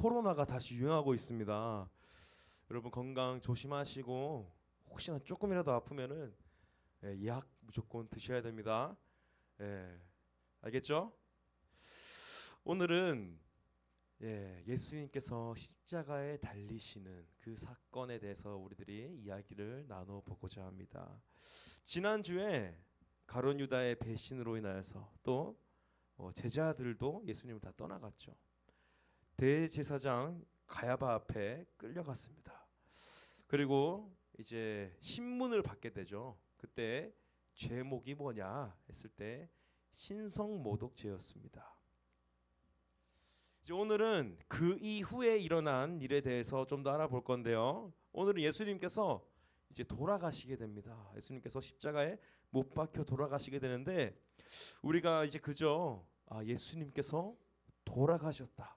코로나가 다시 유행하고 있습니다. 여러분 건강 조심하시고 혹시나 조금이라도 아프면은 약 무조건 드셔야 됩니다. 예, 알겠죠? 오늘은 예수님께서 십자가에 달리시는 그 사건에 대해서 우리들이 이야기를 나눠보고자 합니다. 지난주에 가룟 유다의 배신으로 인하여서 또 제자들도 예수님을 다 떠나갔죠. 대제사장 가야바 앞에 끌려갔습니다. 그리고 이제 신문을 받게 되죠. 그때 죄목이 뭐냐 했을 때 신성모독죄였습니다. 이제 오늘은 그 이후에 일어난 일에 대해서 좀 더 알아볼 건데요. 오늘은 예수님께서 이제 돌아가시게 됩니다. 예수님께서 십자가에 못 박혀 돌아가시게 되는데 우리가 이제 그저 예수님께서 돌아가셨다.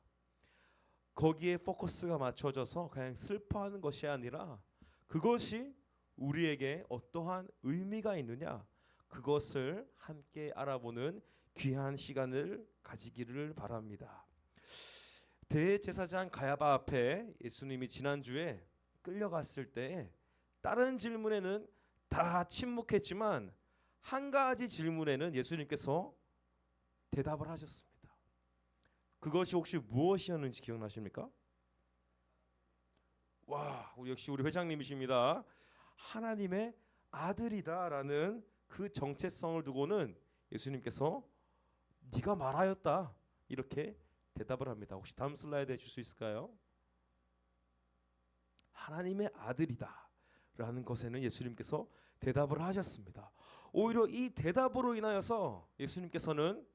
거기에 포커스가 맞춰져서 그냥 슬퍼하는 것이 아니라 그것이 우리에게 어떠한 의미가 있느냐 그것을 함께 알아보는 귀한 시간을 가지기를 바랍니다. 대제사장 가야바 앞에 예수님이 지난주에 끌려갔을 때 다른 질문에는 다 침묵했지만 한 가지 질문에는 예수님께서 대답을 하셨습니다. 그것이 혹시 무엇이었는지 기억나십니까? 와, 역시 우리 회장님이십니다. 하나님의 아들이다라는 그 정체성을 두고는 예수님께서 네가 말하였다 이렇게 대답을 합니다. 혹시 다음 슬라이드에 줄 수 있을까요? 하나님의 아들이다라는 것에는 예수님께서 대답을 하셨습니다. 오히려 이 대답으로 인하여서 예수님께서는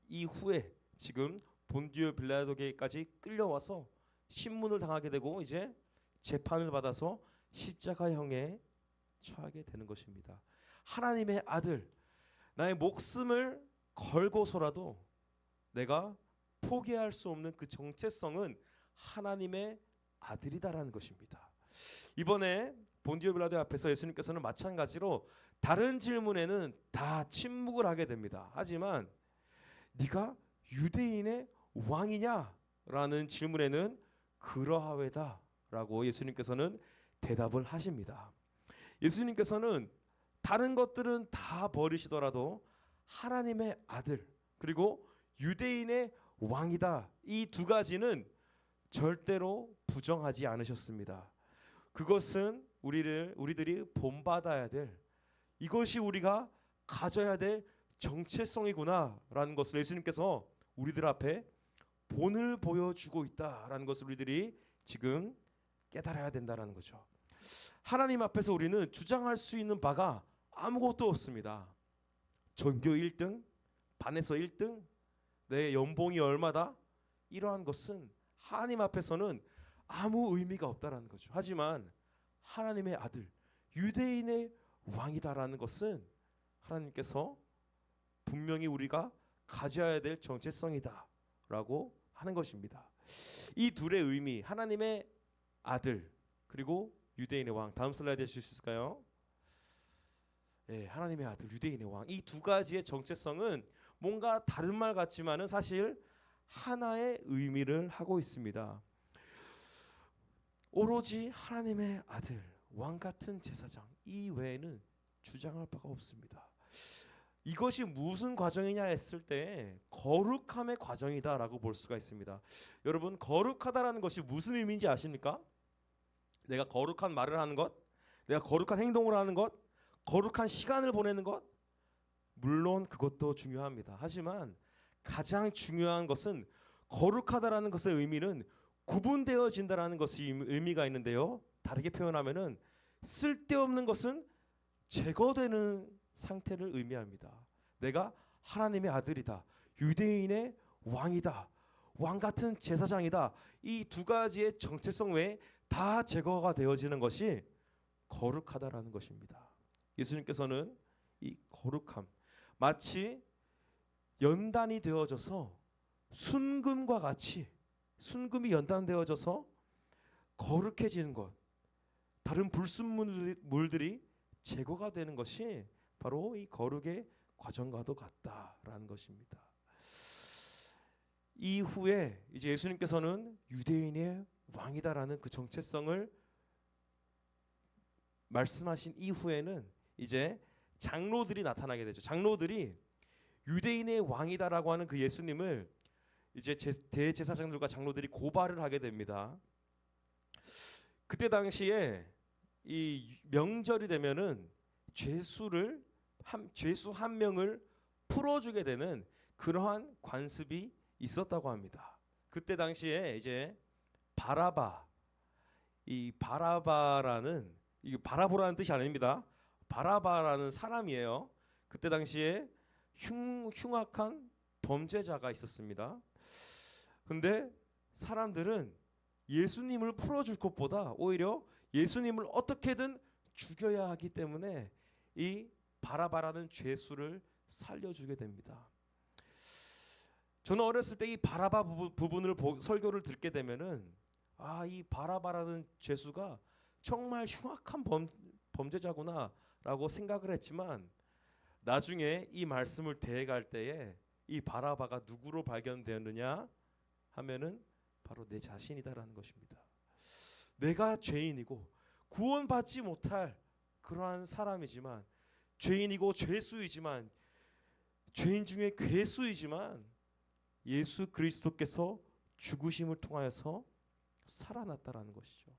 이후에 지금 본디오 빌라도에게까지 끌려와서 신문을 당하게 되고 이제 재판을 받아서 십자가형에 처하게 되는 것입니다. 하나님의 아들, 나의 목숨을 걸고서라도 내가 포기할 수 없는 그 정체성은 하나님의 아들이다라는 것입니다. 이번에 본디오 빌라도 앞에서 예수님께서는 마찬가지로 다른 질문에는 다 침묵을 하게 됩니다. 하지만 네가 유대인의 왕이냐라는 질문에는 그러하외다라고 예수님께서는 대답을 하십니다. 예수님께서는 다른 것들은 다 버리시더라도 하나님의 아들 그리고 유대인의 왕이다 이 두 가지는 절대로 부정하지 않으셨습니다. 그것은 우리들이 본받아야 될 이것이 우리가 가져야 될 정체성이구나라는 것을 예수님께서 우리들 앞에 본을 보여주고 있다라는 것을 우리들이 지금 깨달아야 된다라는 거죠. 하나님 앞에서 우리는 주장할 수 있는 바가 아무것도 없습니다. 전교 1등, 반에서 1등, 내 연봉이 얼마다? 이러한 것은 하나님 앞에서는 아무 의미가 없다라는 거죠. 하지만 하나님의 아들, 유대인의 왕이다라는 것은 하나님께서 분명히 우리가 가져야 될 정체성이다라고 하는 것입니다. 이 둘의 의미, 하나님의 아들 그리고 유대인의 왕. 다음 슬라이드 해주실 수 있을까요? 하나님의 아들, 유대인의 왕. 이 두 가지의 정체성은 뭔가 다른 말 같지만은 사실 하나의 의미를 하고 있습니다. 오로지 하나님의 아들, 왕 같은 제사장 이 외에는 주장할 바가 없습니다. 이것이 무슨 과정이냐 했을 때 거룩함의 과정이다라고 볼 수가 있습니다. 여러분 거룩하다라는 것이 무슨 의미인지 아십니까? 내가 거룩한 말을 하는 것, 내가 거룩한 행동을 하는 것, 거룩한 시간을 보내는 것 물론 그것도 중요합니다. 하지만 가장 중요한 것은 거룩하다라는 것의 의미는 구분되어진다라는 것이 의미가 있는데요. 다르게 표현하면은 쓸데없는 것은 제거되는 상태를 의미합니다. 내가 하나님의 아들이다. 유대인의 왕이다. 왕 같은 제사장이다. 이 두 가지의 정체성 외에 다 제거가 되어지는 것이 거룩하다라는 것입니다. 예수님께서는 이 거룩함 마치 연단이 되어져서 순금과 같이 순금이 연단되어져서 거룩해지는 것 다른 불순물들이 제거가 되는 것이 바로 이 거룩의 과정과도 같다라는 것입니다. 이후에 이제 예수님께서는 유대인의 왕이다라는 그 정체성을 말씀하신 이후에는 이제 장로들이 나타나게 되죠. 장로들이 유대인의 왕이다라고 하는 그 예수님을 이제 대제사장들과 장로들이 고발을 하게 됩니다. 그때 당시에 이 명절이 되면은 죄수 한 명을 풀어주게 되는 그러한 관습이 있었다고 합니다. 그때 당시에 이제 바라바라는 이게 바라보라는 뜻이 아닙니다. 바라바라는 사람이에요. 그때 당시에 흉악한 범죄자가 있었습니다. 근데 사람들은 예수님을 풀어줄 것보다 오히려 예수님을 어떻게든 죽여야 하기 때문에 이 바라바라는 죄수를 살려주게 됩니다. 저는 어렸을 때 이 바라바 부분을 설교를 듣게 되면은 이 바라바라는 죄수가 정말 흉악한 범죄자구나라고 생각을 했지만 나중에 이 말씀을 대해갈 때에 이 바라바가 누구로 발견되었느냐 하면은 바로 내 자신이다라는 것입니다. 내가 죄인이고 구원받지 못할 그러한 사람이지만 죄인이고 죄수이지만 죄인 중에 괴수이지만 예수 그리스도께서 죽으심을 통하여서 살아났다라는 것이죠.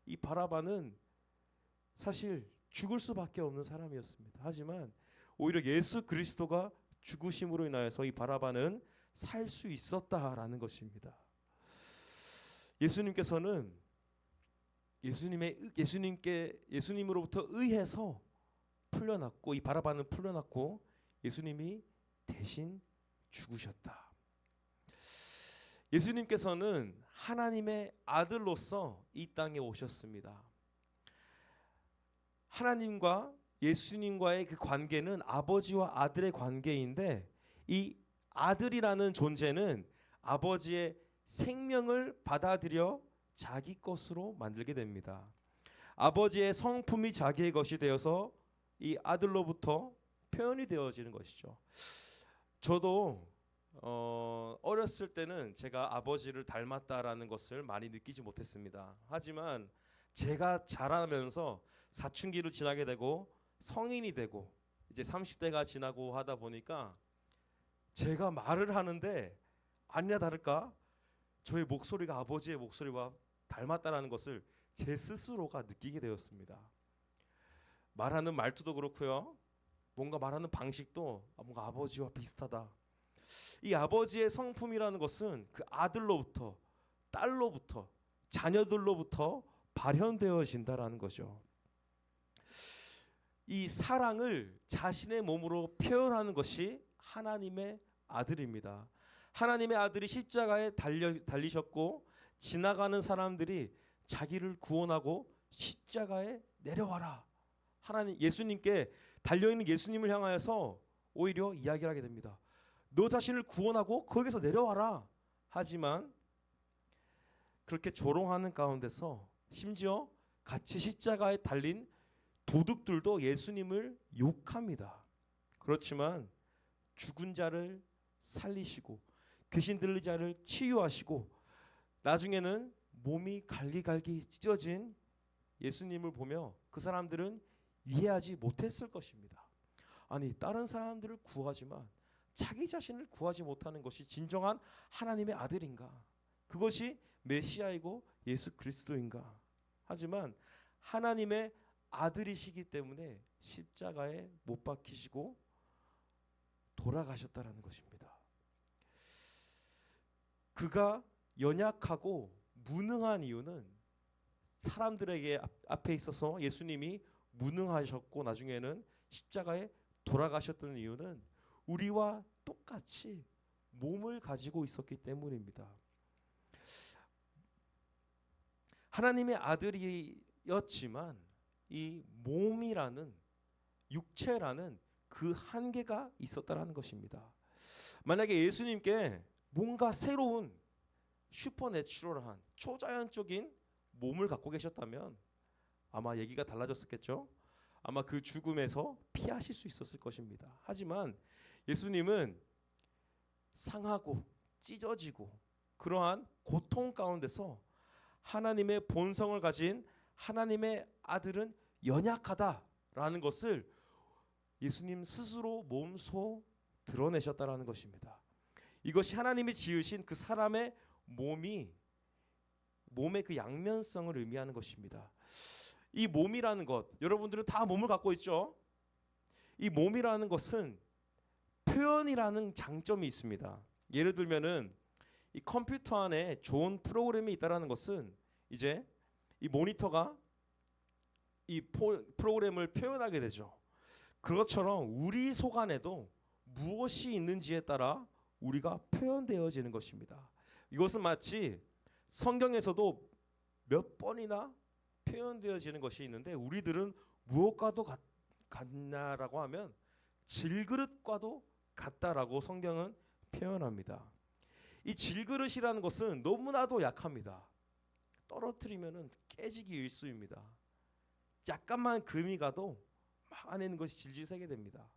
이 바라바는 사실 죽을 수밖에 없는 사람이었습니다. 하지만 오히려 예수 그리스도가 죽으심으로 인하여서 이 바라바는 살 수 있었다라는 것입니다. 예수님께서는 예수님으로부터 의해서 풀려났고 이 바라바는 풀려났고 예수님이 대신 죽으셨다. 예수님께서는 하나님의 아들로서 이 땅에 오셨습니다. 하나님과 예수님과의 그 관계는 아버지와 아들의 관계인데 이 아들이라는 존재는 아버지의 생명을 받아들여 자기 것으로 만들게 됩니다. 아버지의 성품이 자기의 것이 되어서 이 아들로부터 표현이 되어지는 것이죠. 저도 어렸을 때는 제가 아버지를 닮았다라는 것을 많이 느끼지 못했습니다. 하지만 제가 자라면서 사춘기를 지나게 되고 성인이 되고 이제 30대가 지나고 하다 보니까 제가 말을 하는데 아니나 다를까 저의 목소리가 아버지의 목소리와 닮았다라는 것을 제 스스로가 느끼게 되었습니다. 말하는 말투도 그렇고요. 뭔가 말하는 방식도 뭔가 아버지와 비슷하다. 이 아버지의 성품이라는 것은 그 아들로부터 딸로부터 자녀들로부터 발현되어진다라는 거죠. 이 사랑을 자신의 몸으로 표현하는 것이 하나님의 아들입니다. 하나님의 아들이 십자가에 달리셨고 지나가는 사람들이 자기를 구원하고 십자가에 내려와라. 하나님 예수님께 달려있는 예수님을 향하여서 오히려 이야기를 하게 됩니다. 너 자신을 구원하고 거기서 내려와라. 하지만 그렇게 조롱하는 가운데서 심지어 같이 십자가에 달린 도둑들도 예수님을 욕합니다. 그렇지만 죽은 자를 살리시고 귀신 들린 자를 치유하시고 나중에는 몸이 갈기갈기 찢어진 예수님을 보며 그 사람들은 이해하지 못했을 것입니다. 아니 다른 사람들을 구하지만 자기 자신을 구하지 못하는 것이 진정한 하나님의 아들인가? 그것이 메시아이고 예수 그리스도인가? 하지만 하나님의 아들이시기 때문에 십자가에 못 박히시고 돌아가셨다라는 것입니다. 그가 연약하고 무능한 이유는 사람들에게 앞에 있어서 예수님이 무능하셨고 나중에는 십자가에 돌아가셨던 이유는 우리와 똑같이 몸을 가지고 있었기 때문입니다. 하나님의 아들이었지만 이 몸이라는 육체라는 그 한계가 있었다라는 것입니다. 만약에 예수님께 뭔가 새로운 슈퍼내추럴한 초자연적인 몸을 갖고 계셨다면 아마 얘기가 달라졌었겠죠. 아마 그 죽음에서 피하실 수 있었을 것입니다. 하지만 예수님은 상하고 찢어지고 그러한 고통 가운데서 하나님의 본성을 가진 하나님의 아들은 연약하다라는 것을 예수님 스스로 몸소 드러내셨다라는 것입니다. 이것이 하나님이 지으신 그 사람의 몸의 그 양면성을 의미하는 것입니다. 이 몸이라는 것, 여러분들은 다 몸을 갖고 있죠. 이 몸이라는 것은 표현이라는 장점이 있습니다. 예를 들면은 이 컴퓨터 안에 좋은 프로그램이 있다라는 것은 이제 이 모니터가 이 프로그램을 표현하게 되죠. 그것처럼 우리 속 안에도 무엇이 있는지에 따라 우리가 표현되어지는 것입니다. 이것은 마치 성경에서도 몇 번이나 표현되어지는 것이 있는데 우리들은 무엇과도 같냐라고 하면 질그릇과도 같다라고 성경은 표현합니다. 이 질그릇이라는 것은 너무나도 약합니다. 떨어뜨리면은 깨지기 일쑤입니다. 약간만 금이 가도 막 안에 있는 것이 질질 새게 됩니다.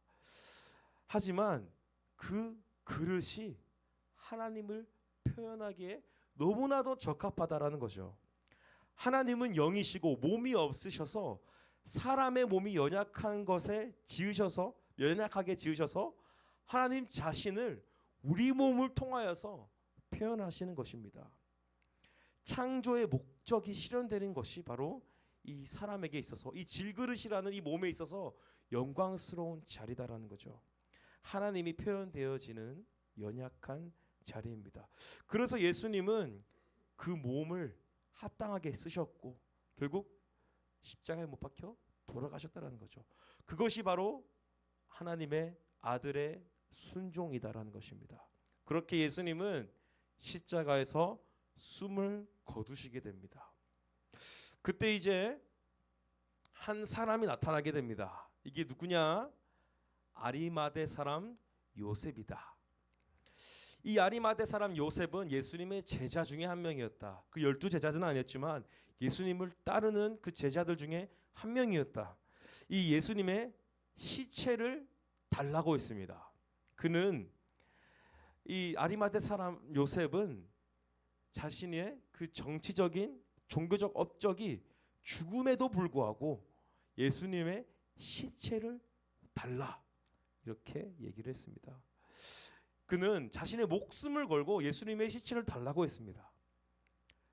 하지만 그 그릇이 하나님을 표현하기에 너무나도 적합하다라는 거죠. 하나님은 영이시고 몸이 없으셔서 사람의 몸이 연약한 것에 연약하게 지으셔서 하나님 자신을 우리 몸을 통하여서 표현하시는 것입니다. 창조의 목적이 실현되는 것이 바로 이 사람에게 있어서 이 질그릇이라는 이 몸에 있어서 영광스러운 자리다라는 거죠. 하나님이 표현되어지는 연약한 자리입니다. 그래서 예수님은 그 몸을 합당하게 쓰셨고 결국 십자가에 못 박혀 돌아가셨다라는 거죠. 그것이 바로 하나님의 아들의 순종이다라는 것입니다. 그렇게 예수님은 십자가에서 숨을 거두시게 됩니다. 그때 이제 한 사람이 나타나게 됩니다. 이게 누구냐? 아리마대 사람 요셉이다. 이 아리마대 사람 요셉은 예수님의 제자 중에 한 명이었다. 그 12제자는 아니었지만 예수님을 따르는 그 제자들 중에 한 명이었다. 이 예수님의 시체를 달라고 했습니다. 그는 이 아리마대 사람 요셉은 자신의 그 정치적인 종교적 업적이 죽음에도 불구하고 예수님의 시체를 달라 이렇게 얘기를 했습니다. 그는 자신의 목숨을 걸고 예수님의 시체를 달라고 했습니다.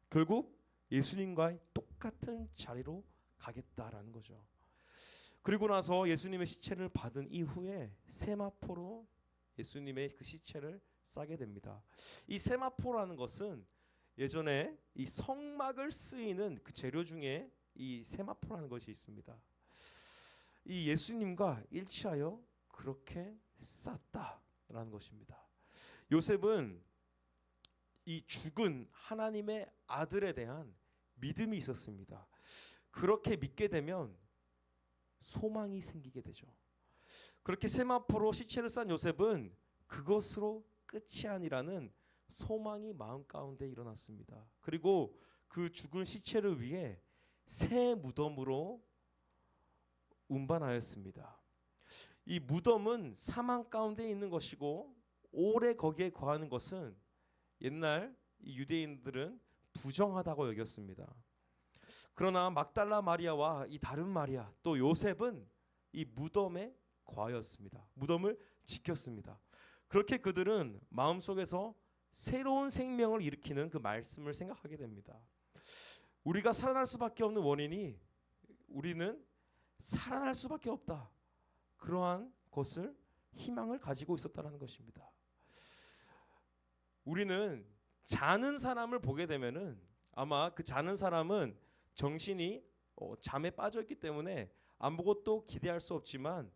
결국 예수님과의 똑같은 자리로 가겠다라는 거죠. 그리고 나서 예수님의 시체를 받은 이후에 세마포로 예수님의 그 시체를 싸게 됩니다. 이 세마포라는 것은 예전에 이 성막을 쓰이는 그 재료 중에 이 세마포라는 것이 있습니다. 이 예수님과 일치하여 그렇게 쌌다라는 것입니다. 요셉은 이 죽은 하나님의 아들에 대한 믿음이 있었습니다. 그렇게 믿게 되면 소망이 생기게 되죠. 그렇게 세마포로 시체를 싼 요셉은 그것으로 끝이 아니라는 소망이 마음 가운데 일어났습니다. 그리고 그 죽은 시체를 위해 새 무덤으로 운반하였습니다. 이 무덤은 사망 가운데 있는 것이고 오래 거기에 거하는 것은 옛날 이 유대인들은 부정하다고 여겼습니다. 그러나 막달라 마리아와 이 다른 마리아 또 요셉은 이 무덤에 거하였습니다. 무덤을 지켰습니다. 그렇게 그들은 마음속에서 새로운 생명을 일으키는 그 말씀을 생각하게 됩니다. 우리가 살아날 수밖에 없는 원인이 우리는 살아날 수밖에 없다. 그러한 것을 희망을 가지고 있었다는 것입니다. 우리는 자는 사람을 보게 되면은 아마 그 자는 사람은 정신이 잠에 빠져 있기 때문에 아무것도 기대할 수 없지만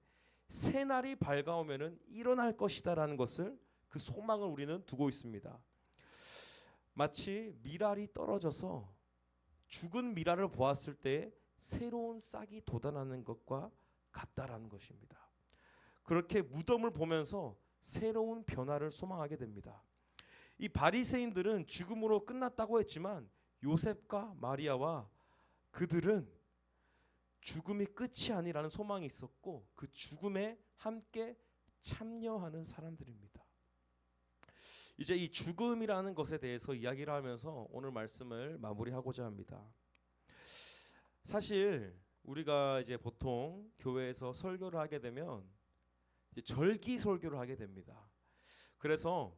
새 날이 밝아오면은 일어날 것이다라는 것을 그 소망을 우리는 두고 있습니다. 마치 미랄이 떨어져서 죽은 미랄을 보았을 때 새로운 싹이 돋아나는 것과 같다라는 것입니다. 그렇게 무덤을 보면서 새로운 변화를 소망하게 됩니다. 이 바리새인들은 죽음으로 끝났다고 했지만 요셉과 마리아와 그들은 죽음이 끝이 아니라는 소망이 있었고 그 죽음에 함께 참여하는 사람들입니다. 이제 이 죽음이라는 것에 대해서 이야기를 하면서 오늘 말씀을 마무리하고자 합니다. 사실 우리가 이제 보통 교회에서 설교를 하게 되면 이제 절기 설교를 하게 됩니다. 그래서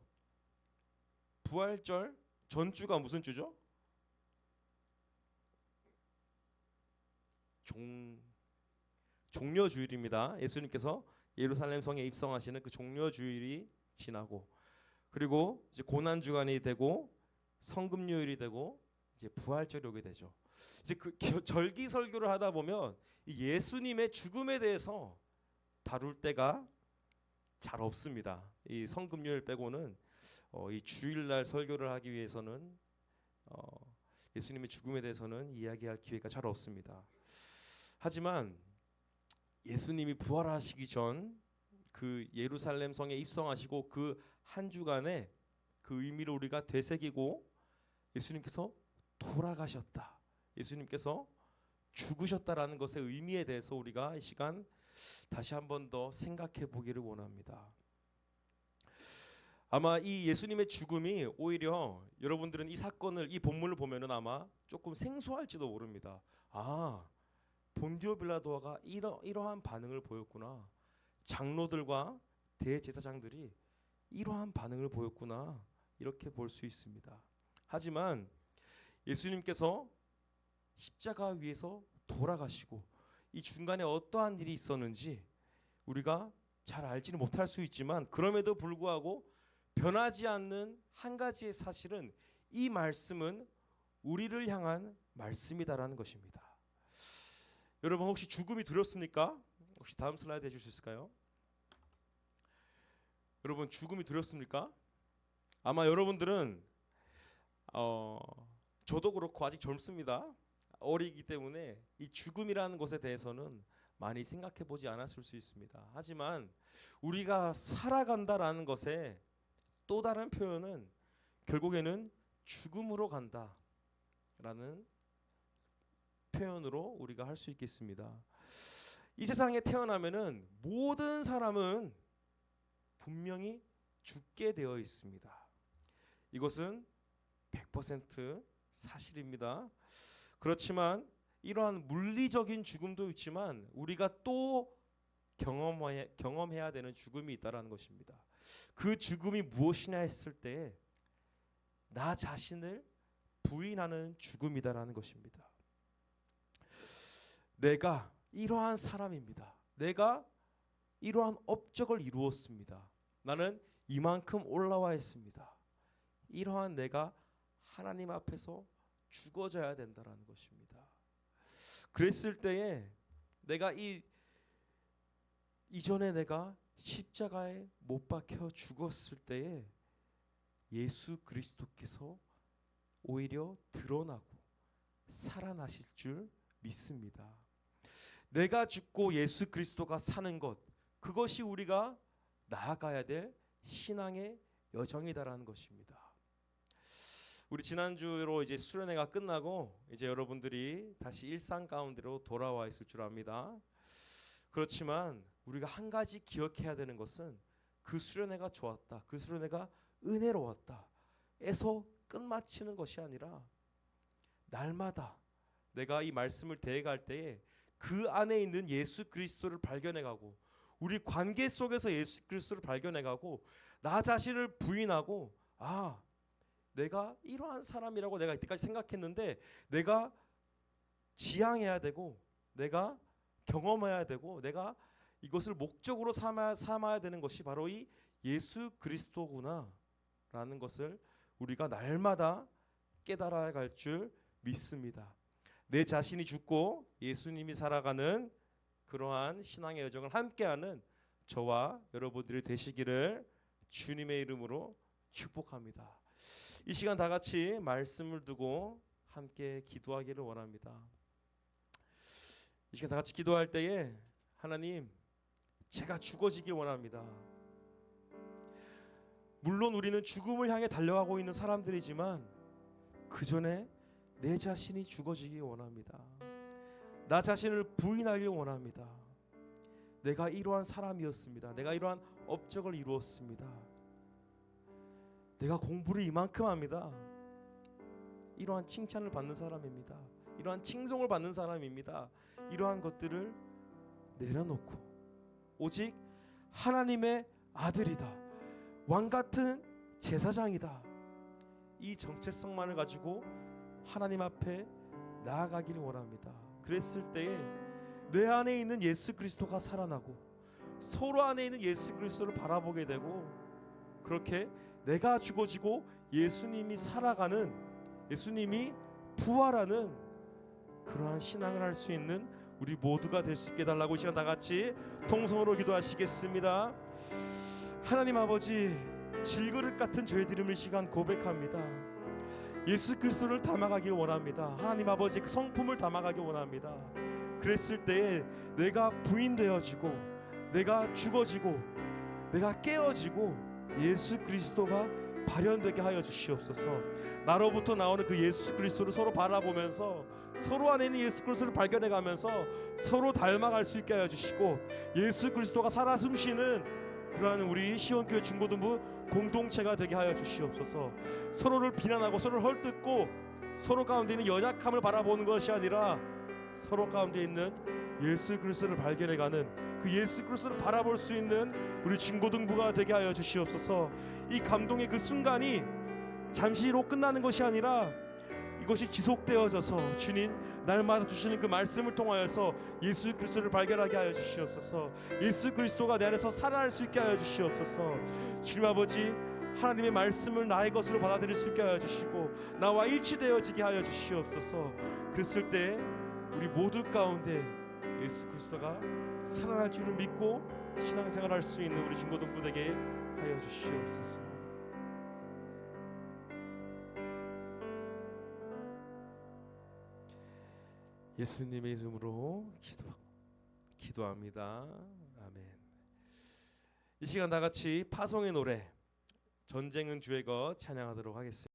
부활절 전주가 무슨 주죠? 종려주일입니다. 예수님께서 예루살렘 성에 입성하시는 그 종려주일이 지나고, 그리고 이제 고난주간이 되고 성금요일이 되고 이제 부활절이 오게 되죠. 이제 그 절기 설교를 하다 보면 이 예수님의 죽음에 대해서 다룰 때가 잘 없습니다. 이 성금요일 빼고는 이 주일날 설교를 하기 위해서는 예수님의 죽음에 대해서는 이야기할 기회가 잘 없습니다. 하지만 예수님이 부활하시기 전 그 예루살렘 성에 입성하시고 그 한 주간의 그 의미를 우리가 되새기고, 예수님께서 돌아가셨다, 예수님께서 죽으셨다라는 것의 의미에 대해서 우리가 이 시간 다시 한 번 더 생각해 보기를 원합니다. 아마 이 예수님의 죽음이 오히려 여러분들은 이 사건을, 이 본문을 보면은 아마 조금 생소할지도 모릅니다. 아, 본디오 빌라도가 이러한 반응을 보였구나. 장로들과 대제사장들이 이러한 반응을 보였구나. 이렇게 볼 수 있습니다. 하지만 예수님께서 십자가 위에서 돌아가시고 이 중간에 어떠한 일이 있었는지 우리가 잘 알지는 못할 수 있지만, 그럼에도 불구하고 변하지 않는 한 가지의 사실은 이 말씀은 우리를 향한 말씀이다라는 것입니다. 여러분 혹시 죽음이 두렵습니까? 혹시 다음 슬라이드 해줄 수 있을까요? 여러분 죽음이 두렵습니까? 아마 여러분들은 저도 그렇고 아직 젊습니다. 어리기 때문에 이 죽음이라는 것에 대해서는 많이 생각해 보지 않았을 수 있습니다. 하지만 우리가 살아간다라는 것에 또 다른 표현은 결국에는 죽음으로 간다라는 표현으로 우리가 할 수 있겠습니다. 이 세상에 태어나면은 모든 사람은 분명히 죽게 되어 있습니다. 이것은 100% 사실입니다. 그렇지만 이러한 물리적인 죽음도 있지만 우리가 또 경험해야 되는 죽음이 있다라는 것입니다. 그 죽음이 무엇이냐 했을 때 나 자신을 부인하는 죽음이다라는 것입니다. 내가 이러한 사람입니다. 내가 이러한 업적을 이루었습니다. 나는 이만큼 올라와 있습니다. 이러한 내가 하나님 앞에서 죽어져야 된다라는 것입니다. 그랬을 때에 내가 이전에 내가 십자가에 못 박혀 죽었을 때에 예수 그리스도께서 오히려 드러나고 살아나실 줄 믿습니다. 내가 죽고 예수 그리스도가 사는 것, 그것이 우리가 나아가야 될 신앙의 여정이다라는 것입니다. 우리 지난주로 이제 수련회가 끝나고 이제 여러분들이 다시 일상 가운데로 돌아와 있을 줄 압니다. 그렇지만 우리가 한 가지 기억해야 되는 것은 그 수련회가 좋았다, 그 수련회가 은혜로웠다 에서 끝마치는 것이 아니라 날마다 내가 이 말씀을 대해갈 때에 그 안에 있는 예수 그리스도를 발견해가고, 우리 관계 속에서 예수 그리스도를 발견해가고, 나 자신을 부인하고, 아, 내가 이러한 사람이라고 내가 이때까지 생각했는데 내가 지향해야 되고, 내가 경험해야 되고, 내가 이것을 목적으로 삼아야 되는 것이 바로 이 예수 그리스도구나 라는 것을 우리가 날마다 깨달아야 갈 줄 믿습니다. 내 자신이 죽고 예수님이 살아가는 그러한 신앙의 여정을 함께하는 저와 여러분들이 되시기를 주님의 이름으로 축복합니다. 이 시간 다 같이 말씀을 두고 함께 기도하기를 원합니다. 이 시간 다 같이 기도할 때에 하나님, 제가 죽어지길 원합니다. 물론 우리는 죽음을 향해 달려가고 있는 사람들이지만 그 전에 내 자신이 죽어지길 원합니다. 나 자신을 부인하길 원합니다. 내가 이러한 사람이었습니다. 내가 이러한 업적을 이루었습니다. 내가 공부를 이만큼 합니다. 이러한 칭찬을 받는 사람입니다. 이러한 칭송을 받는 사람입니다. 이러한 것들을 내려놓고 오직 하나님의 아들이다, 왕 같은 제사장이다, 이 정체성만을 가지고 하나님 앞에 나아가기를 원합니다. 그랬을 때에 내 안에 있는 예수 그리스도가 살아나고 서로 안에 있는 예수 그리스도를 바라보게 되고, 그렇게 내가 죽어지고 예수님이 살아가는, 예수님이 부활하는 그러한 신앙을 할 수 있는 우리 모두가 될 수 있게 달라고 이 시간 다 같이 통성으로 기도하시겠습니다. 하나님 아버지, 질그릇 같은 저희들임을 시간 고백합니다. 예수 그리스도를 담아가길 원합니다. 하나님 아버지, 그 성품을 담아가길 원합니다. 그랬을 때에 내가 부인되어지고, 내가 죽어지고, 내가 깨어지고 예수 그리스도가 발현되게 하여 주시옵소서. 나로부터 나오는 그 예수 그리스도를 서로 바라보면서 서로 안에 있는 예수 그리스도를 발견해가면서 서로 닮아갈 수 있게 하여 주시고, 예수 그리스도가 살아 숨쉬는 그러한 우리 시온교회 중고등부 공동체가 되게 하여 주시옵소서. 서로를 비난하고 서로를 헐뜯고 서로 가운데 있는 연약함을 바라보는 것이 아니라 서로 가운데 있는 예수 그리스도를 발견해가는 그 예수 그리스도를 바라볼 수 있는 우리 중고등부가 되게 하여 주시옵소서. 이 감동의 그 순간이 잠시로 끝나는 것이 아니라 이것이 지속되어져서 주님 날마다 주시는 그 말씀을 통하여서 예수 그리스도를 발견하게 하여 주시옵소서. 예수 그리스도가 내 안에서 살아날 수 있게 하여 주시옵소서. 주님 아버지, 하나님의 말씀을 나의 것으로 받아들일 수 있게 하여 주시고 나와 일치되어지게 하여 주시옵소서. 그랬을 때 우리 모두 가운데 예수 그리스도가 살아날 줄을 믿고 신앙생활할 수 있는 우리 중고등부 되게 하여 주시옵소서. 예수님의 이름으로 기도합니다. 아멘. 이 시간 다 같이 파송의 노래 전쟁은 주의 것 찬양하도록 하겠습니다.